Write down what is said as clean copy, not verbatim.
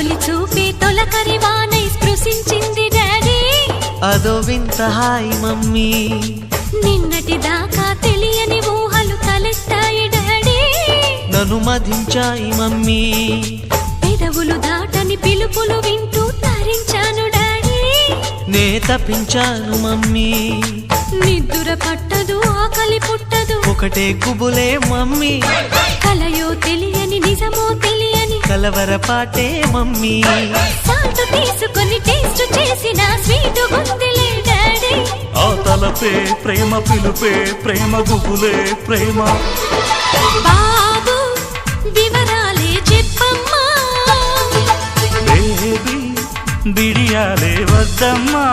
తొలి చూపే తొలకరి వానై స్పృశించింది డాడీ అదో వింత హాయ్ మమ్మీ నిన్నటి దాకా తెలియని ఊహలు తలెత్తాయి డాడీ నన్ను మధించాయి మమ్మీ పెదవులు దాటని పిలుపులు వింటూ తరించాను డాడీ నే తప్పించాను మమ్మీ నిద్దుర పట్టదు ఆకలి పుట్టదు ఒకటే కుబులే మమ్మీ కలయో తెలియని నిజమో తెలియని కలవరపాటే మమ్మీ సాల్ట్ తీసుకొని టేస్ట్ చేసిన స్వీట్ గుందిలే డాడీ ఆ తలపే ప్రేమ పిలుపే ప్రేమ గుబులే ప్రేమ బాబు వివరాలే చెప్పమ్మా బేబీ బిడియాలే వద్దమ్మా